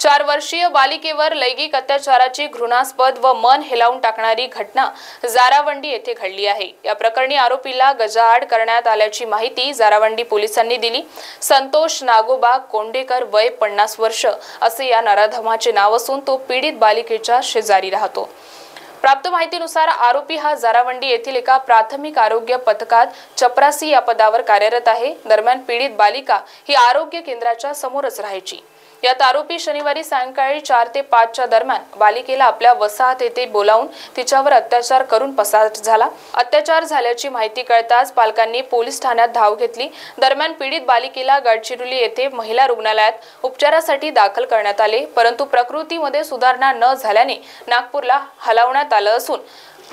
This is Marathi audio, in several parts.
4 वर्षीय बालिकेवर लैंगिक अत्याचाराची घृणास्पद व मन हेलावून टाकणारी घटना जारावंडी येथे घडली आहे। या प्रकरणी आरोपीला गजाआड करण्यात आल्याची माहिती जारावंडी पोलिसांनी दिली। संतोष नागोबा कोंडेकर वय 50 वर्ष असे या नराधमाचे नाव असून तो पीडित बालिकेच्या शेजारी राहतो। प्राप्त माहितीनुसार आरोपी हा जारावंडी येथील एका प्राथमिक आरोग्य पथकात चपरासी या पदावर कार्यरत आहे। दरम्यान पीडित बालिका ही आरोग्य केंद्राच्या समोरच राहायची। यात आरोपी शनिवारी सायंकाळी 4 ते 5 च्या दरम्यान बालिकेला आपल्या वसाहत येथे बोलावून तिच्यावर अत्याचार करून पसार झाला। अत्याचार झाल्याची माहिती कळताच पालकांनी पोलीस ठाण्यात धाव घेतली। दरम्यान पीडित बालिकेला गडचिरोली येथे महिला रुग्णालयात उपचारासाठी दाखल करण्यात आले, परंतु प्रकृतीमध्ये सुधारणा न झाल्याने नागपूरला हलवण्यात आलं असून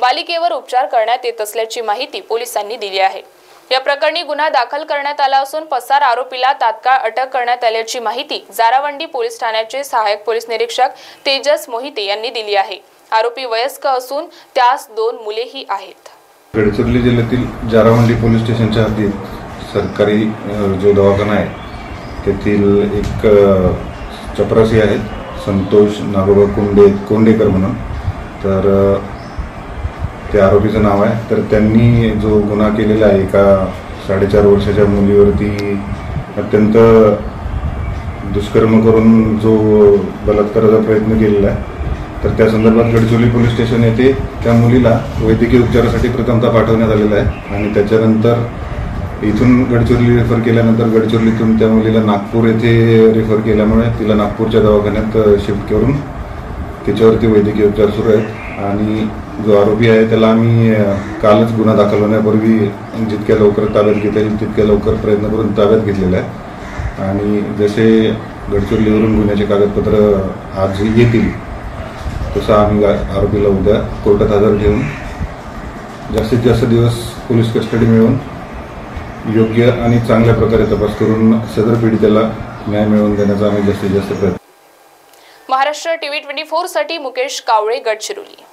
बालिकेवर उपचार करण्यात येत असल्याची माहिती पोलिसांनी दिली आहे। या प्रकरणी गुन्हा दाखल करण्यात आला असून पसार आरोपीला तात्काळ अटक करण्यात आल्याची माहिती जारावंडी पोलीस ठाण्याचे सहाय्यक पोलीस निरीक्षक तेजस मोहिते यांनी दिली आहे। आरोपी वयस्क असून त्यास 2 मुलेही आहेत। गडचिरोली जिल्ह्यातील जारावंडी पोलीस स्टेशनच्या हद्दीत सरकारी जो दवाखाना आहे तेथील एक चपरासी आहेत संतोष नागोबा कोंडेकर म्हणून, तर ते आरोपीचं नाव आहे। तर त्यांनी जो गुन्हा केलेला आहे एका 4.5 वर्षाच्या मुलीवरती अत्यंत दुष्कर्म करून जो बलात्काराचा प्रयत्न केलेला आहे, तर त्या संदर्भात गडचिरोली पोलीस स्टेशन येथे त्या मुलीला वैद्यकीय उपचारासाठी प्रथमतः पाठवण्यात आलेलं आहे आणि त्याच्यानंतर इथून गडचिरोली रेफर केल्यानंतर गडचिरोलीतून त्या मुलीला नागपूर येथे रेफर केल्यामुळे तिला नागपूरच्या दवाखान्यात शिफ्ट करून तिच्यावरती वैद्यकीय उपचार सुरू आहेत। आणि जो आरोपी आहे त्याला आम्ही कालच गुन्हा दाखल होण्यापूर्वी जितक्या लवकर ताब्यात घेता येईल तितक्या लवकर प्रयत्न करून ताब्यात घेतलेला आहे आणि जसे गडचिरोलीवरून गुन्ह्याचे कागदपत्र आज येतील तसं आम्ही आरोपीला उद्या कोर्टात हजर घेऊन जास्तीत जास्त दिवस पोलीस कस्टडी मिळवून योग्य आणि चांगल्या प्रकारे तपास करून सदर पीडितेला न्याय मिळवून देण्याचा आम्ही जास्तीत जास्त प्रयत्न। महाराष्ट्र टीव्ही 24 साठी Mukesh Kawale, Gadchiroli.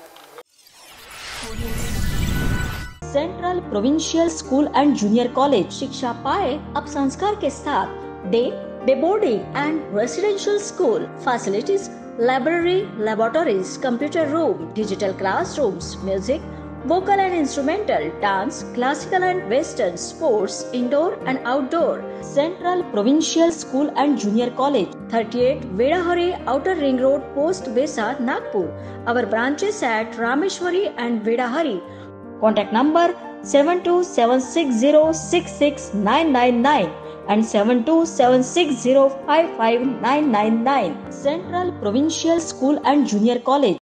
Central provincial school and junior college शिक्षा पाए अब संस्कार के साथ day boarding and residential school facilities, library, laboratories, computer room, digital classrooms, music, vocal and instrumental, dance, classical and western, sports, indoor and outdoor. Central Provincial School and Junior College, 38 Vedahari, Outer Ring Road, Post Besa, Nagpur. Our branches at Rameshwari and Vedahari. Contact number 7276066999 and 7276055999. Central Provincial School and Junior College.